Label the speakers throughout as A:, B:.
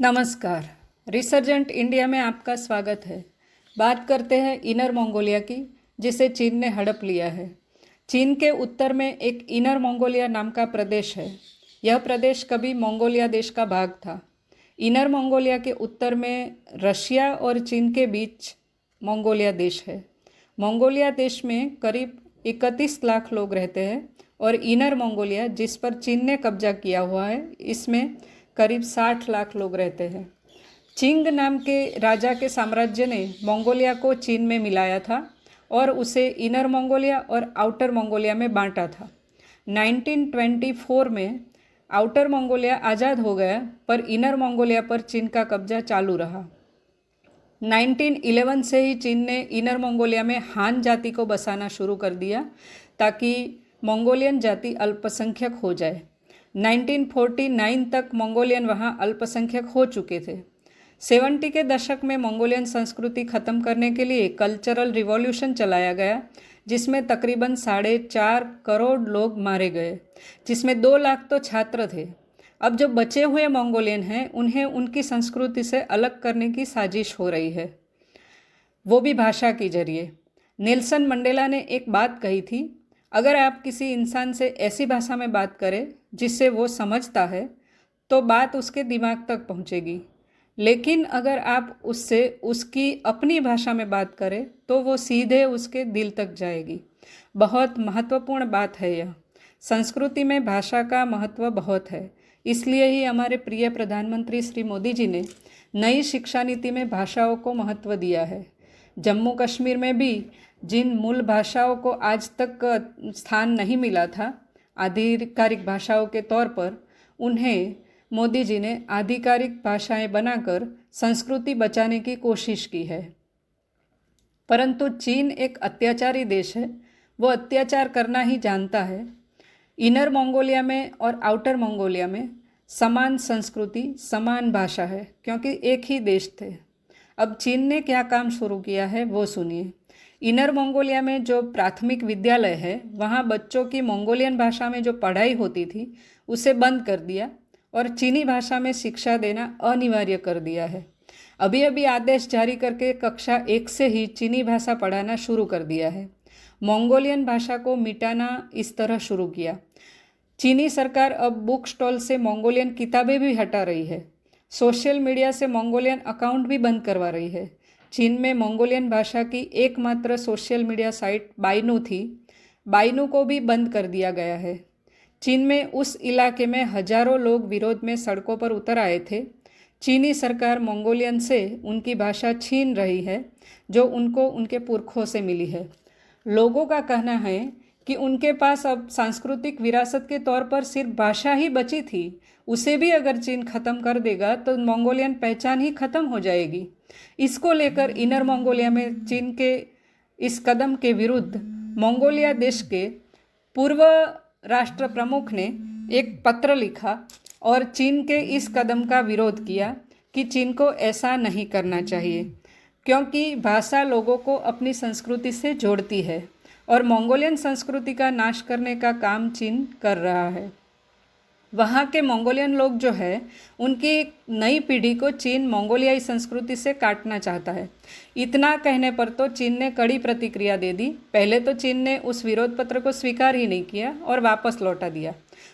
A: नमस्कार। Resurgent India में आपका स्वागत है। बात करते हैं इनर मंगोलिया की, जिसे चीन ने हड़प लिया है। चीन के उत्तर में एक इनर मंगोलिया नाम का प्रदेश है। यह प्रदेश कभी मंगोलिया देश का भाग था। इनर मंगोलिया के उत्तर में रशिया और चीन के बीच मंगोलिया देश है। मंगोलिया देश में करीब 31 लाख लोग रहते हैं और इनर मंगोलिया, जिस पर चीन ने कब्जा किया हुआ है, इसमें करीब 60 लाख लोग रहते हैं। चिंग नाम के राजा के साम्राज्य ने मंगोलिया को चीन में मिलाया था और उसे इनर मंगोलिया और आउटर मंगोलिया में बांटा था। 1924 में आउटर मंगोलिया आज़ाद हो गया, पर इनर मंगोलिया पर चीन का कब्जा चालू रहा। 1911 से ही चीन ने इनर मंगोलिया में हान जाति को बसाना शुरू कर दिया ताकि मंगोलियन जाति अल्पसंख्यक हो जाए। 1949 तक मंगोलियन वहाँ अल्पसंख्यक हो चुके थे। 70 के दशक में मंगोलियन संस्कृति ख़त्म करने के लिए कल्चरल रिवॉल्यूशन चलाया गया, जिसमें तकरीबन 4.5 करोड़ लोग मारे गए, जिसमें 2 लाख तो छात्र थे। अब जो बचे हुए मंगोलियन हैं, उन्हें उनकी संस्कृति से अलग करने की साजिश हो रही है, वो भी भाषा के जरिए। नेल्सन मंडेला ने एक बात कही थी, अगर आप किसी इंसान से ऐसी भाषा में बात करें जिससे वो समझता है तो बात उसके दिमाग तक पहुंचेगी, लेकिन अगर आप उससे उसकी अपनी भाषा में बात करें तो वो सीधे उसके दिल तक जाएगी। बहुत महत्वपूर्ण बात है यह। संस्कृति में भाषा का महत्व बहुत है। इसलिए ही हमारे प्रिय प्रधानमंत्री श्री मोदी जी ने नई शिक्षा नीति में भाषाओं को महत्व दिया है। जम्मू कश्मीर में भी जिन मूल भाषाओं को आज तक स्थान नहीं मिला था आधिकारिक भाषाओं के तौर पर, उन्हें मोदी जी ने आधिकारिक भाषाएं बनाकर संस्कृति बचाने की कोशिश की है। परंतु चीन एक अत्याचारी देश है, वो अत्याचार करना ही जानता है। इनर मंगोलिया में और आउटर मंगोलिया में समान संस्कृति, समान भाषा है, क्योंकि एक ही देश थे। अब चीन ने क्या काम शुरू किया है वो सुनिए। इनर मंगोलिया में जो प्राथमिक विद्यालय है, वहाँ बच्चों की मंगोलियन भाषा में जो पढ़ाई होती थी उसे बंद कर दिया और चीनी भाषा में शिक्षा देना अनिवार्य कर दिया है। अभी अभी आदेश जारी करके कक्षा 1 से ही चीनी भाषा पढ़ाना शुरू कर दिया है। मंगोलियन भाषा को मिटाना इस तरह शुरू किया। चीनी सरकार अब बुक स्टॉल से मंगोलियन किताबें भी हटा रही है। सोशल मीडिया से मंगोलियन अकाउंट भी बंद करवा रही है। चीन में मंगोलियन भाषा की एकमात्र सोशल मीडिया साइट बाइनू थी, बाइनू को भी बंद कर दिया गया है। चीन में उस इलाके में हजारों लोग विरोध में सड़कों पर उतर आए थे। चीनी सरकार मंगोलियन से उनकी भाषा छीन रही है, जो उनको उनके पुरखों से मिली है। लोगों का कहना है कि उनके पास अब सांस्कृतिक विरासत के तौर पर सिर्फ भाषा ही बची थी, उसे भी अगर चीन ख़त्म कर देगा तो मंगोलियन पहचान ही ख़त्म हो जाएगी। इसको लेकर इनर मंगोलिया में चीन के इस कदम के विरुद्ध मंगोलिया देश के पूर्व राष्ट्र प्रमुख ने एक पत्र लिखा और चीन के इस कदम का विरोध किया कि चीन को ऐसा नहीं करना चाहिए, क्योंकि भाषा लोगों को अपनी संस्कृति से जोड़ती है और मंगोलियन संस्कृति का नाश करने का काम चीन कर रहा है। वहाँ के मंगोलियन लोग जो है, उनकी नई पीढ़ी को चीन मंगोलियाई संस्कृति से काटना चाहता है। इतना कहने पर तो चीन ने कड़ी प्रतिक्रिया दे दी। पहले तो चीन ने उस विरोध पत्र को स्वीकार ही नहीं किया और वापस लौटा दिया,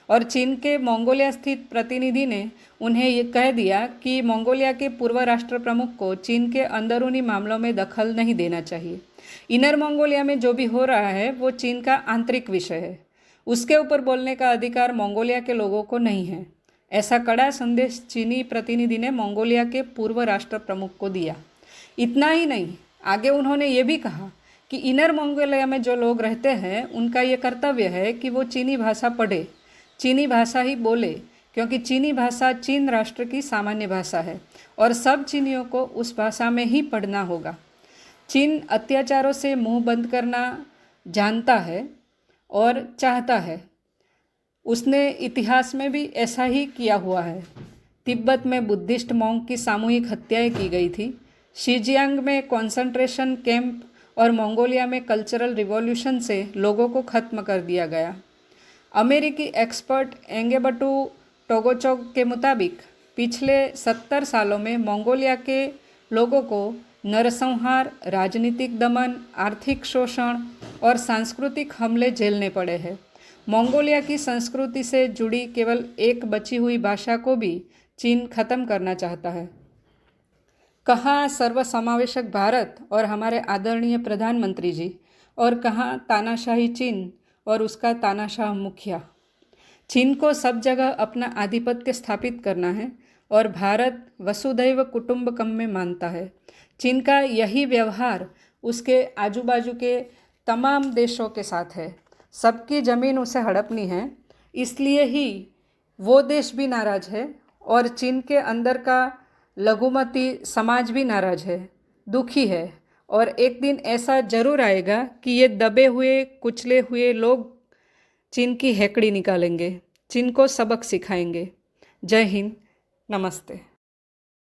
A: और चीन के मंगोलिया स्थित प्रतिनिधि ने उन्हें ये कह दिया कि मंगोलिया के पूर्व राष्ट्र प्रमुख को चीन के अंदरूनी मामलों में दखल नहीं देना चाहिए। इनर मंगोलिया में जो भी हो रहा है वो चीन का आंतरिक विषय है, उसके ऊपर बोलने का अधिकार मंगोलिया के लोगों को नहीं है। ऐसा कड़ा संदेश चीनी प्रतिनिधि ने मंगोलिया के पूर्व राष्ट्र प्रमुख को दिया। इतना ही नहीं, आगे उन्होंने ये भी कहा कि इनर मंगोलिया में जो लोग रहते हैं उनका ये कर्तव्य है कि वो चीनी भाषा पढ़े, चीनी भाषा ही बोले, क्योंकि चीनी भाषा चीन राष्ट्र की सामान्य भाषा है और सब चीनियों को उस भाषा में ही पढ़ना होगा। चीन अत्याचारों से मुंह बंद करना जानता है और चाहता है। उसने इतिहास में भी ऐसा ही किया हुआ है। तिब्बत में बुद्धिस्ट मॉन्क की सामूहिक हत्याएं की गई थी। शिजियांग में कॉन्सेंट्रेशन कैंप और मंगोलिया में कल्चरल रिवॉल्यूशन से लोगों को ख़त्म कर दिया गया। अमेरिकी एक्सपर्ट एंगेबटू टोगोचोक के मुताबिक पिछले 70 सालों में मंगोलिया के लोगों को नरसंहार, राजनीतिक दमन, आर्थिक शोषण और सांस्कृतिक हमले झेलने पड़े हैं। मंगोलिया की संस्कृति से जुड़ी केवल एक बची हुई भाषा को भी चीन खत्म करना चाहता है। कहाँ सर्वसमावेशक भारत और हमारे आदरणीय प्रधानमंत्री जी, और कहाँ तानाशाही चीन और उसका तानाशाह मुखिया। चीन को सब जगह अपना आधिपत्य स्थापित करना है और भारत वसुधैव कुटुंबकम में मानता है। चीन का यही व्यवहार उसके आजू बाजू के तमाम देशों के साथ है। सबकी ज़मीन उसे हड़पनी है, इसलिए ही वो देश भी नाराज़ है और चीन के अंदर का लघुमती समाज भी नाराज़ है, दुखी है। और एक दिन ऐसा ज़रूर आएगा कि ये दबे हुए कुचले हुए लोग चीन की हैकड़ी निकालेंगे, चीन को सबक सिखाएंगे। जय हिंद, नमस्ते।